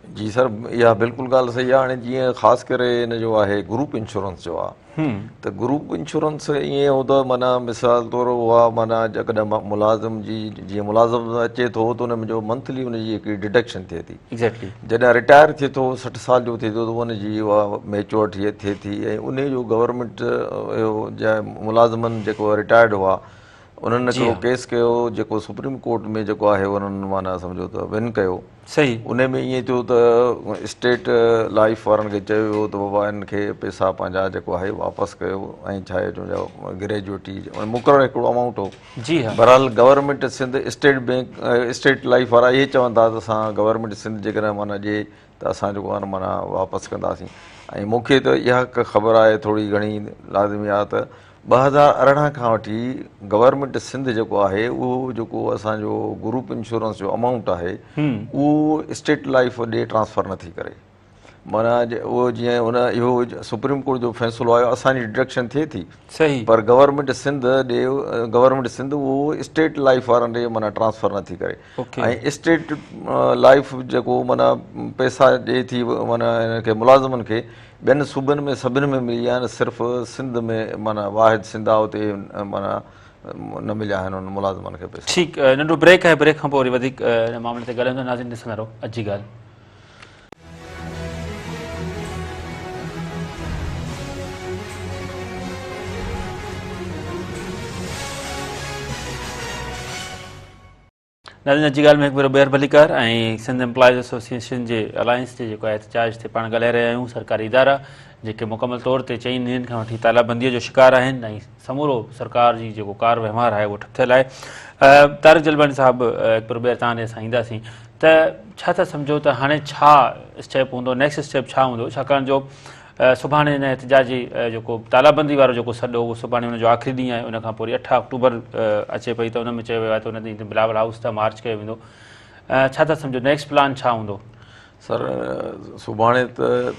जी सर, इहा बिल्कुलु ॻाल्हि सही आहे। हाणे जीअं ख़ासि करे हिन जो आहे ग्रुप इंश्योरेंस जो आहे, त ग्रुप इंश्योरेंस ईअं हो त माना मिसाल तौरु उहा माना जेकॾहिं मुलाज़िम जी जीअं मुलाज़िम अचे थो त उन जो मंथली उनजी हिकिड़ी डिडक्शन थिए थी। एग्ज़ैक्टली। जॾहिं रिटायर थिए थो 60 साल जो थिए थो त उनजी उहा मैच्योरिटी थिए थी ऐं उन जो गवर्नमेंट जा मुलाज़िमनि जेको रिटायर्ड हुआ उन्हनि हिकिड़ो केस कयो जेको सुप्रीम कोर्ट में जेको आहे उन्हनि माना सम्झो त विन कयो। सही। उन में ईअं थियो त स्टेट लाइफ वारनि खे चयो वियो त बाबा इनखे पैसा पंहिंजा जेको आहे वापसि कयो ऐं छा आहे तुंहिंजो ग्रेजुएटी मुक़ररु हिकिड़ो अमाउंट हो। जी हा। बहरहाल गवर्नमेंट सिंध स्टेट लाइफ वारा इहे चवनि था त असां गवर्नमेंट सिंध जेकॾहिं माना ॾिए त असां जेको आहे माना वापसि कंदासीं। ऐं मूंखे त इहा ख़बर आहे थोरी घणी लाज़मी आहे त 2018 खां वठी गवर्नमेंट सिंध जेको आहे उहो जेको असांजो ग्रुप इंश्योरेंस जो अमाउंट आहे उहो स्टेट लाइफ ॾे ट्रांसफर नथी करे, माना उहो जीअं उन इहो सुप्रीम कोर्ट जो फ़ैसिलो आयो असांजी डिडक्शन थिए थी। सही। पर गवर्नमेंट सिंध उहो स्टेट लाइफ वारनि ॾे माना ट्रांसफर नथी करे ऐं स्टेट लाइफ जेको माना पैसा ॾिए थी माना हिनखे मुलाज़िमनि खे ॿियनि सूबनि में सभिनी में मिली आहिनि, सिर्फ़ु सिंध में माना वाहिद सिंध आहे उते माना न मिलिया आहिनि उन मुलाज़िमनि खे पैसा। ठीकु, नंढो ब्रेक आहे, ब्रेक खां पोइ वरी वधीक हिन मामले ते ॻाल्हाईंदो। नाज़रीन ॾिसंदा रहो अॼु जी ॻाल्हि। नाज़रीन जी ॻाल्हि में हिकु भेरो ॿीहर भली कर ऐं सिंध एम्प्लॉइज़ एसोसिएशन जे अलायंस जे जेको आहे एहतजाज ते पाण ॻाल्हाए रहिया आहियूं। सरकारी इदारा जेके मुकमल तौर ते 4 ॾींहंनि खां वठी तालाबंदीअ जो शिकार आहिनि ऐं समूरो सरकार जी जेको कार वहिंवार आहे उहो ठप थियल आहे। तारिक जलवानी साहिबु हिकु भेरो ॿीहर तव्हां ॾे असां ईंदासीं त छा था सम्झो त हाणे छा स्टेप हूंदो, नेक्स्ट स्टेप छा हूंदो, छाकाणि जो सुभाणे हिन एहतजाजी जेको तालाबंदी वारो जेको सॾु उहो सुभाणे हुनजो आख़िरी ॾींहुं आहे। उनखां पोइ 8 अक्टूबर अचे पई त उन में चयो वियो आहे त उन ॾींहुं बिलावल हाउस तां मार्च कयो वेंदो। छा था सम्झो नेक्स्ट प्लान छा हूंदो? सर सुभाणे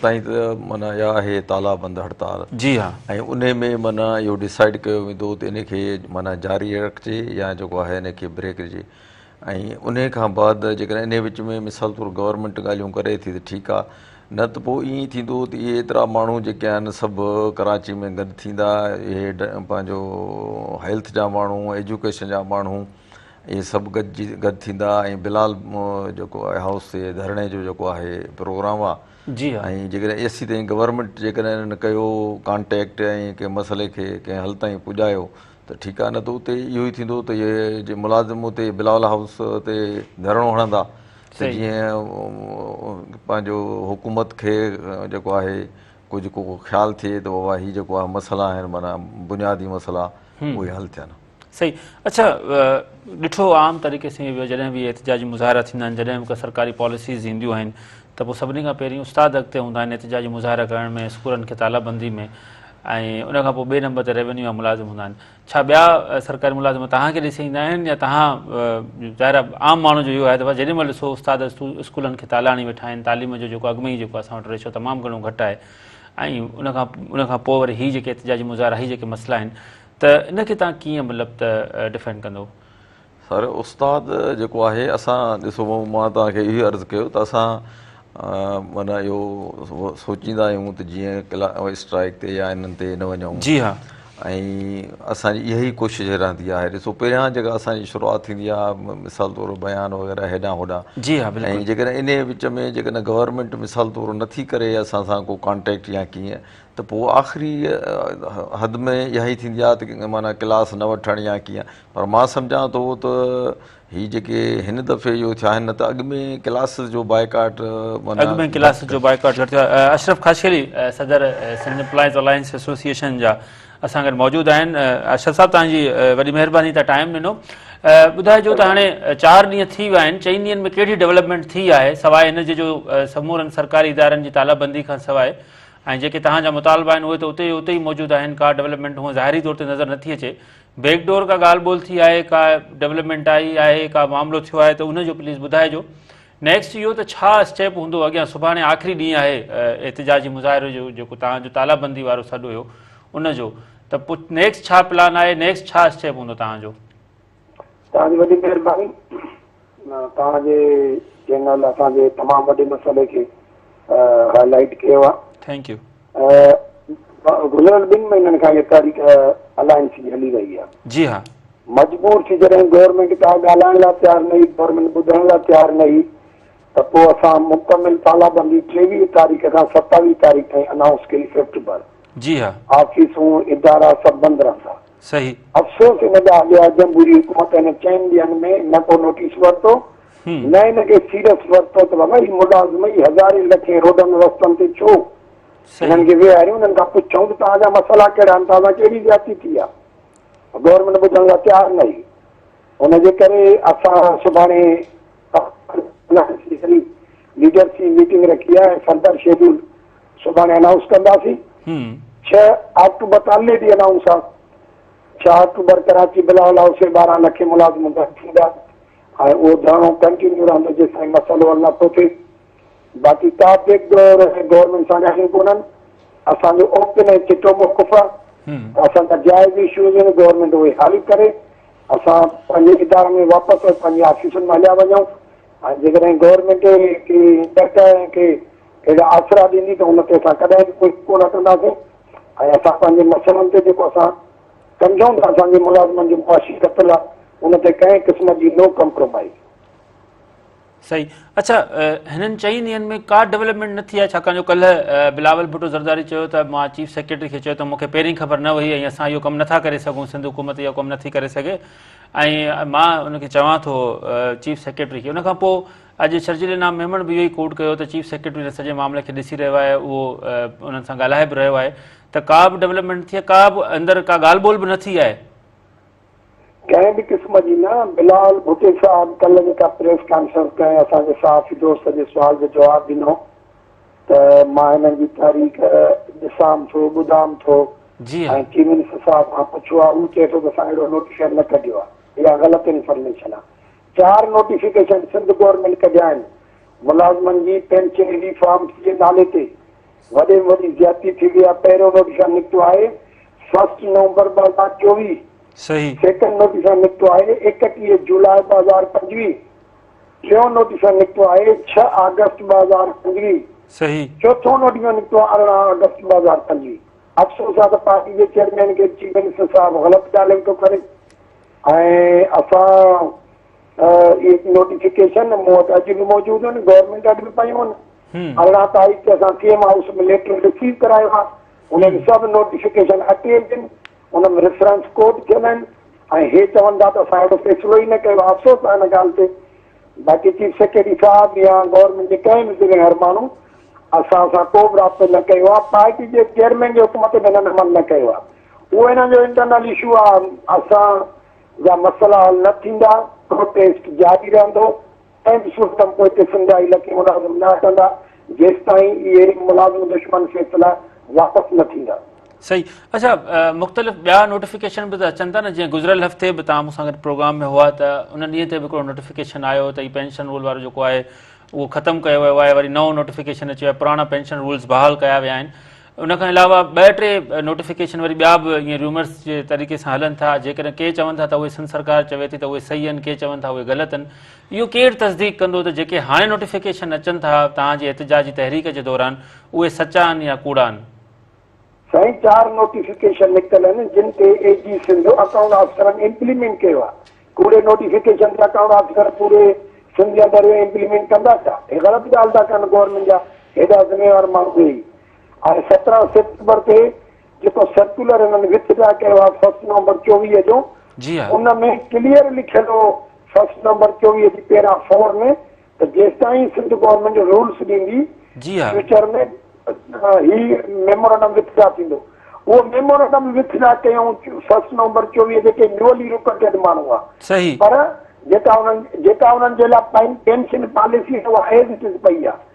ताईं त माना इहा आहे तालाबंद हड़ताल। जी हा। ऐं उन में माना इहो डिसाइड कयो वेंदो त इनखे माना जारी रखिजे या जेको आहे इनखे ब्रेक ॾिजे। ऐं उन खां बाद जेकॾहिं इन विच में मिसाल तौरु गवर्नमेंट ॻाल्हियूं करे थी त ठीकु आहे, न त पोइ ईअं थींदो त इहे एतिरा माण्हू जेके आहिनि सभु कराची में गॾु थींदा, इहे पंहिंजो हेल्थ जा माण्हू, एजुकेशन जा माण्हू, इहे सभु गॾु थींदा ऐं बिलाल जेको आहे हाउस ते धरणे जो जेको आहे प्रोग्राम आहे। जी हा। ऐं जेकॾहिं एसी ताईं गवर्नमेंट जेकॾहिं इन्हनि कयो कॉन्टेक्ट ऐं कंहिं मसइले खे कंहिं हल ताईं पुॼायो त ठीकु आहे, न त उते इहो ई थींदो त इहे जे मुलाज़िम उते बिलाल हाउस ते धरणो हणंदा त जीअं पंहिंजो हुकूमत खे जेको आहे कुझु को ख़्यालु थिए त बाबा हीअ जेको आहे मसइला आहिनि माना बुनियादी मसइला उहे हल थियनि। सही। अच्छा, ॾिठो आम तरीक़े सां जॾहिं बि एहतजाजी मुज़ाहिरा थींदा आहिनि, जॾहिं बि सरकारी पॉलिसीज़ ईंदियूं आहिनि त पोइ सभिनी खां पहिरीं उस्ताद अॻिते हूंदा आहिनि एहतजाजी मुज़ाहिरा करण में, स्कूलनि खे तालाबंदी में, ऐं उनखां पोइ ॿिए नंबर ते रेवेन्यू जा मुलाज़िम हूंदा आहिनि। छा ॿिया सरकारी मुलाज़िम तव्हांखे ॾिसी ईंदा आहिनि या तव्हां ज़ाहिर आम माण्हू जो इहो आहे त जेॾी महिल ॾिसो उस्ताद स्कूलनि खे ताला हणी वेठा आहिनि, तालीम जो जेको अॻु में ई जेको असां वटि रेशो तमामु घणो घटि आहे, ऐं उनखां पोइ वरी हीअ जेके एहतजाजी मुज़ाहिरा हीअ जेके मसइला आहिनि त इनखे तव्हां कीअं मतिलबु त डिफेंड कंदो? सर उस्ताद जेको आहे असां ॾिसो, मां तव्हांखे इहो अर्ज़ु कयो त असां माना इहो सोचींदा आहियूं त जीअं स्ट्राइक ते या इन्हनि ते न वञूं। जी हा। ऐं असांजी इहा ई कोशिशि रहंदी आहे। ॾिसो पहिरियां जेका असांजी शुरूआति थींदी आहे मिसाल तौरु बयान वग़ैरह हेॾां होॾां। जी हा। ऐं जेकॾहिं इन विच में जेकॾहिं गवर्नमेंट मिसाल तौरु नथी करे असां सां को कॉन्टेक्ट या कीअं, त पोइ आख़िरी हद में इहा ई थींदी आहे त माना क्लास न वठणु या कीअं। पर मां सम्झां थो त हीअ जेके हिन दफ़े इहो थिया आहिनि, न त अॻु में क्लास जो बाइकाट माना अॻु में क्लास जो बाइकाट घटि थियो आहे। अशरफ खाशेली सदर सिंध एम्प्लॉइज़ अलायंस एसोसिएशन जा असां गॾु मौजूदु आहिनि। अशरफ साहिबु तव्हांजी वॾी महिरबानी, तव्हां टाइम ॾिनो। ॿुधाइजो त हाणे 4 ॾींहं थी विया आहिनि, 4 ॾींहंनि में कहिड़ी डेवलपमेंट थी आहे सवाइ हिन जे जो समूरनि सरकारी इदारनि जी तालाबंदी खां सवाइ, ऐं जेके तव्हांजा मुतालबा आहिनि उहे त उते ई मौजूदु आहिनि। का डेवलपमेंट हूअं ज़ाहिरी तौर ते नज़र नथी अचे। बैकडोर का ॻाल्हि ॿोल थी आहे, का डेवलपमेंट आई आहे, का मामिलो थियो आहे त उनजो प्लीज़ ॿुधाइजो। नेक्स्ट इहो त छा स्टेप हूंदो अॻियां? सुभाणे आख़िरी ॾींहुं आहे एहतजाजी मुज़ाहिरे जो जेको तव्हांजो तालाबंदी वारो सॾु हुयो उनजो, त पोइ नेक्स्ट छा प्लान आहे, नेक्स्ट छा स्टेप हूंदो तव्हांजो? तव्हांजी वॾी महिरबानी। तव्हांजे चैनल असांजे तमामु वॾे मसइले खे हाईलाइट कयो आहे। Thank U. गुज़िरियल 2 महीननि खां इहा तारीख़ अलायंस जी हली रही आहे। जी हा। मजबूर थी जॾहिं गवर्नमेंट का ॻाल्हाइण लाइ तयारु न हुई, गवर्नमेंट ॿुधण लाइ तयारु न हुई, त पोइ असां मुकमिल तालाबंदी 23 तारीख़ खां 27 तारीख़ ताईं अनाउंस कई सेप्टेंबर। जी हा। ऑफिसूं इदारा सभु बंदि रहंदा। सही। अफ़सोस हिन ॻाल्हि आहे जमहूरी हुकूमत हिन 4 ॾींहंनि में न को नोटिस वरितो, न हिनखे सीरियस वरितो त बाबा ही मुलाज़िम ही हज़ारे लखे रोडनि रस्तनि ते छो हिननि खे वेहारियूं, हिननि खां पुछूं त तव्हांजा मसइला कहिड़ा आहिनि, तव्हां कहिड़ी ज्यादती थी आहे। गवर्नमेंट ॿुधण लाइ तयारु न हुई। हुनजे करे असां सुभाणे लीडर्स जी मीटिंग रखी आहे ऐं फर्दर शेड्यूल सुभाणे अनाउंस कंदासीं। 6 अक्टूबर ताले ॾींहुं अनाउंस आहे। 6 अक्टूबर कराची बिलावल हाउस में 12 लखे मुलाज़िम गॾु थींदा ऐं उहो धरणो कंटिन्यू रहंदो जेसिताईं मसइलो हल नथो थिए। बाक़ी का बि गवर्नमेंट सां ॻाल्हियूं कोन्हनि। असांजो ओपन ऐं चिटो मौक़ुफ़ आहे। असांजा जाइज़ इशूज़ आहिनि, गवर्नमेंट उहे हल करे असां पंहिंजे इदारनि में वापसि पंहिंजे ऑफिसुनि में हलिया वञूं। ऐं जेकॾहिं गवर्नमेंट खे अहिड़ा आसरा ॾींदी त हुन ते असां कॾहिं बि कोई कोन कंदासीं। ऐं असां पंहिंजे मसइलनि ते जेको असां सम्झूं था असांजे मुलाज़िमनि जी मुआशी कतल आहे, उन ते कंहिं क़िस्म जी नो कम्प्रोमाइज़। सही। अच्छा, हिननि चई ॾींहंनि में का डेवलपमेंट न थी आहे, छाकाणि जो कल्ह बिलावल भुट्टो ज़रदारी चयो त मां चीफ सेक्रेटरी खे चयो त मूंखे पहिरीं ख़बर न हुई ऐं असां इहो कमु नथा करे सघूं, सिंध हुकूमत इहो कमु नथी करे सघे ऐं मां उनखे चवां थो चीफ सेक्रेटरी खे। उनखां पोइ अॼु शर्जील इनाम मेमण बि इहो ई कोट कयो त चीफ सेक्रेटरी हिन सॼे मामले खे ॾिसी रहियो आहे, उहो उन्हनि सां ॻाल्हाए बि रहियो आहे, त का बि डेवलपमेंट थी आहे, का बि अंदरि का ॻाल्हि ॿोल बि न थी आहे कंहिं बि क़िस्म जी न। बिलावल भुट्टो साहब कल्ह जेका प्रेस कॉन्फ्रेंस कयईं, असांजे सहाफ़ी दोस्त जे सुवाल जो जवाबु ॾिनो त मां हिननि जी तारीख़ ॾिसां थो, ॿुधां थो जी ऐं चीफ मिनिस्टर साहब खां पुछो आहे, उहो चए थो त असां अहिड़ो नोटिफिकेशन न कढियो आहे। इहा ग़लति इंफॉर्मेशन आहे। 4 नोटिफिकेशन सिंध गवर्नमेंट कढिया आहिनि मुलाज़िमनि जी पेंशन रिफॉर्म जे नाले ते। वॾे में वॾी ज्यादती थी वई आहे। पहिरियों नोटिफिकेशन निकितो आहे 1 नवंबर 2024। सही। सेकंड नोटिफिकेशन निकितो आहे 31 जुलाई 2025। टियों नोटिफिकेशन निकितो आहे 6 अगस्त 2025। सही। चौथों नोटिफिकेशन निकितो आहे 18 अगस्त 2025। अफ़सोस आहे त पार्टी जे चेयरमैन खे चीफ मिनिस्टर साहब ग़लति ॻाल्हियूं थो करे ऐं असां इहे नोटिफिकेशन मूं वटि अॼु बि मौजूदु आहिनि, गवर्नमेंट वटि बि पयूं आहिनि। 18 तारीख़ ते असां सीएम हाउस में लेटर रिसीव करायो आहे, उनमें सभु नोटिफिकेशन अटैच आहिनि, उनमें रेफरेंस कोड थियल आहिनि ऐं हे चवनि था त असां अहिड़ो फ़ैसिलो ई न कयो आहे। अफ़सोस आहे हिन ॻाल्हि ते। बाक़ी चीफ सेक्रेटरी साहब या गवर्नमेंट जे कंहिं बि ज़िम्मेवार माण्हू असां सां को बि राब्तो न कयो आहे। पार्टी जे चेयरमैन जे हुकुम ते हिननि अमल न कयो आहे। उहो हिननि जो इंटरनल इशू आहे। असां जा मसइला हल न थींदा, प्रोटेस्ट जारी रहंदो ऐं बि सिस्टम पोइ हिते सिंध जा इलाइक़े मुलाज़िम न हटंदा जेसि ताईं इहे मुलाज़िम दुश्मन फ़ैसिला वापसि न थींदा। सही। अच्छा, मुख़्तलिफ़ ॿिया नोटिफिकेशन बि त अचनि था न, जीअं गुज़िरियल हफ़्ते बि तव्हां मूंसां गॾु प्रोग्राम में हुआ त उन ॾींहं ते बि हिकिड़ो नोटिफिकेशन आयो त हीउ पेंशन रूल वारो जेको आहे उहो ख़तमु कयो वियो आहे, वरी नओं नोटिफिकेशन अची वियो आहे, पुराणा पेंशन रूल्स बहाल कया विया आहिनि। उनखां अलावा 2-3 नोटिफिकेशन वरी ॿिया बि ईअं रूमर्स जे तरीक़े सां हलनि था, जेकॾहिं के चवनि था त उहे सिंध सरकार चवे थी त उहे सही आहिनि, के चवनि था उहे ग़लति आहिनि। इहो केरु तस्दीक कंदो त जेके हाणे नोटिफिकेशन अचनि था तव्हांजी एहतिजाजी तहरीक जे दौरान उहे सचा आहिनि या कूड़ा आहिनि? साईं 4 नोटिफिकेशन निकितल आहिनि जिन ते एजी सिंध अकाउंट ऑफिसरनि इम्प्लीमेंट कयो आहे। कूड़े नोटिफिकेशन ते अकाउंट ऑफिसर पूरे सिंध जे अंदरि इम्प्लीमेंट कंदा छा? हे ग़लति ॻाल्हि था कनि गवर्नमेंट जा हेॾा ज़िम्मेवार माण्हू ई। ऐं 17 सितंबर ते जेको सर्कुलर हिननि विथड्रा कयो आहे 1 नवंबर 24 जो, जी हा। उन में क्लियर लिखियल हो 1 नवंबर 24 जी पैरा 4 में त जेसि ताईं सिंध गवर्नमेंट रूल्स ॾींदी जी हा। फ्यूचर में ही मेमोरेंडम विथड्रा थींदो। उहो मेमोरेंडम विथड्रा कयूं 1 नवंबर 24 जेके न्यूली रिक्रूटेड माण्हू आहे। सही। पर जेका उन्हनि जे लाइ पेंशन पॉलिसी उहा एज इट इज़ पई आहे।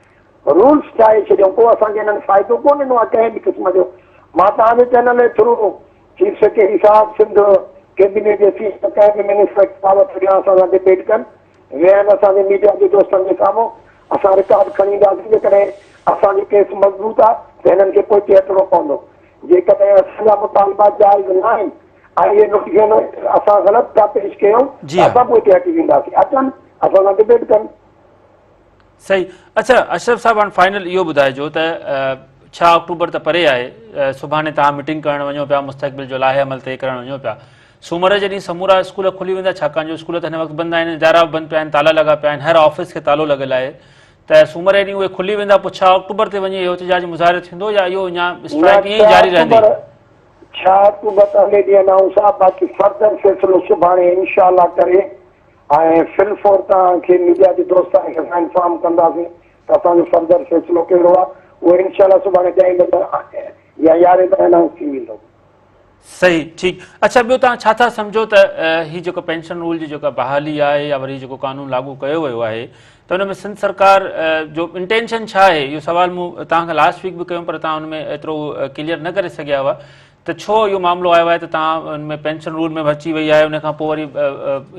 रूल्स ठाहे छॾियूं, को असांखे हिननि फ़ाइदो कोन ॾिनो आहे कंहिं बि क़िस्म जो। मां तव्हांजे चैनल जे थ्रू चीफ सेक्रेटरी साहब सिंध कैबिनेट जे सीट कंहिं बि मिनिस्टर साहब ॾियां असां सां डिबेट कनि वेहनि असांजे मीडिया जे दोस्तनि जे साम्हूं, असां रिकॉर्ड खणी ईंदासीं। जेकॾहिं असांजी केस मज़बूत आहे त हिननि खे पोइ हटिणो पवंदो। जेकॾहिं असांजा मुतालबा जाइज़ न आहिनि ऐं इहे नोटिफिकेशन असां ग़लति था पेश कयूं जी हा। असां पोइ हटी वेंदासीं। अचनि असां सां डिबेट कनि। सही। अच्छा, अशरफ साहब, हाणे फाइनल इहो ॿुधाइजो त 6 अक्टूबर त परे आहे, सुभाणे तव्हां मीटिंग करणु वञो पिया, मुस्तक़बिल जो लाहे अमल तइ करणु वञो पिया। सूमर जे ॾींहुं समूरा स्कूल खुली वेंदा, छाकाणि जो स्कूल त हिन वक़्तु बंदि आहिनि, इदारा बि बंदि पिया आहिनि, ताला लॻा पिया आहिनि, हर ऑफिस खे तालो लॻल आहे, त सूमर जे ॾींहुं उहे खुली वेंदा, पोइ 6 अक्टूबर ते वञी इहो एहतिजाज मुज़ाहिरो थींदो या इहो अञा स्ट्राइक ईअं ई जारी रहंदी? 6 अक्टूबर ते हले ॾींहुं अनाउंस आहे, बाक़ी फर्दर फ़ैसिलो सुभाणे इंशाअल्लाह करे ऐं फिलफोर तव्हांखे मीडिया जे दोस्तनि खे असां इंफॉर्म कंदासीं त असांजो फर्दर फ़ैसिलो कहिड़ो आहे। उहो इंशाअल्लाह सुभाणे 10 बजे या 11 बजे अनाउंस थी वेंदो। सही। ठीकु। अच्छा, ॿियो तव्हां छा था सम्झो त हीउ जेको पेंशन रूल जी जेका बहाली आहे या वरी जेको कानून लागू कयो वियो आहे त हुन में सिंध सरकार जो इंटेंशन छा आहे? इहो सुवालु मूं तव्हांखां लास्ट वीक बि कयो पर तव्हां हुन में एतिरो क्लियर न करे सघिया हुआ त छो इहो मामिलो आयो आहे त तव्हां हुन में पेंशन रूल में अची वई आहे, उनखां पोइ वरी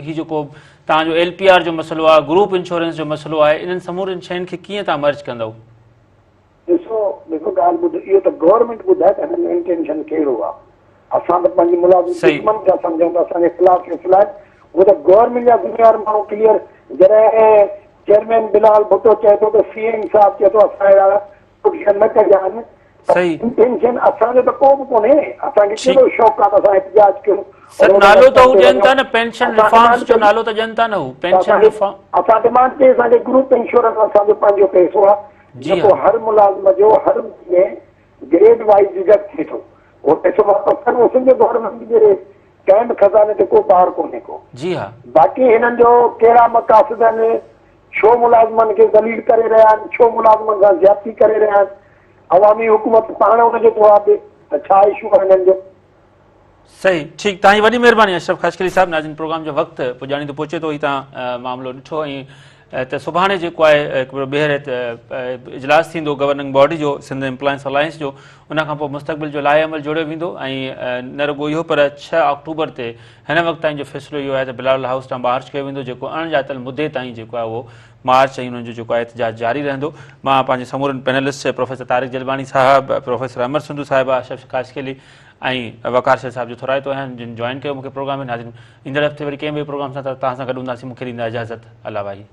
हीउ जेको तव्हांजो LPR जो मसइलो आहे, ग्रुप इंश्योरेंस जो मसइलो आहे, इन्हनि समूरनि शयुनि खे कीअं तव्हां मर्ज कंदव? ॾिसो ॻाल्हि ॿुधो, इहो त गवर्नमेंट ॿुधाए त हिन में इंटेंशन कहिड़ो आहे। असां त पंहिंजी मुलाज़िम दुश्मन था सम्झूं था, असांजे ख़िलाफ़ फ़ैसिला आहे। उहो त गवर्नमेंट जा ज़िम्मेवार माण्हू क्लियर। जॾहिं चेयरमैन बिलावल भुट्टो चए थो त CM साहब चए थो असां अहिड़ा नोटिफिकेशन न कढिया आहिनि, सही टेंशन असांजो त को बि कोन्हे, असांखे कहिड़ो शौक़ु आहे त असां एहतजाज कयूं। सर नालो त हू ॾियनि था न, पेंशन रिफॉर्म्स जो नालो त ॾियनि था न, हू पेंशन रिफॉर्म। असां डिमांड ते असांखे ग्रुप इंश्योरेंस असांजो पंहिंजो पैसो आहे जी जेको हर मुलाज़िम जो हर महीने ग्रेड वाइज डिडक्ट थिए थो, उहो पैसो वापसि कनि। सिंध गवर्नमेंट जे कैंप खज़ाने ते को ॿार कोन्हे को। जी हाँ, बाक़ी हिननि जो कहिड़ा मक़ासिद आहिनि, छो मुलाज़िमनि खे ज़लील करे रहिया आहिनि, छो मुलाज़िमनि सां ज़्यादती करे रहिया आहिनि, अवामी हुकूमत पाण हुनखे जवाब ॾे त छा इशू आहे हिननि जो। सही, ठीकु, तव्हांजी वॾी महिरबानी अशरफ खशकली साहिबु। नाज़रीन, प्रोग्राम जो वक़्तु पुॼाणी थो पहुचे थो, ही तव्हां मामिलो ॾिठो। ऐं त सुभाणे जेको आहे हिकिड़ो ॿीहर इजलास थींदो गवर्निंग बॉडी जो, सिंध एम्प्लॉयंस अलायंस जो। उनखां पोइ मुस्तक़बिल जो लाहे अमल जोड़ियो वेंदो। ऐं न रुॻो इहो पर 6 अक्टूबर ते हिन वक़्त ताईं जो फ़ैसिलो इहो आहे त बिलावल हाउस तां मार्च कयो वेंदो, जेको अणॼातल मुदे ताईं जेको आहे उहो मार्च ऐं हुननि जो जेको आहे एहतजाज जारी रहंदो। मां पंहिंजे समूरनि पैनलिस्ट प्रोफेसर तारिक जलवानी साहिबु, प्रोफेसर अमर सिंधु साहिबा, अशरफ खशकली ऐं वकार शेर साहिब जो थोराइतो आहिनि जिन जॉइन कयो मूंखे प्रोग्राम में। नाज़रीन, ईंदड़ हफ़्ते वरी कंहिं ॿिए प्रोग्राम सां तव्हां सां गॾु हूंदासीं। मूंखे ॾींदा इजाज़त। अल्लाह भाई।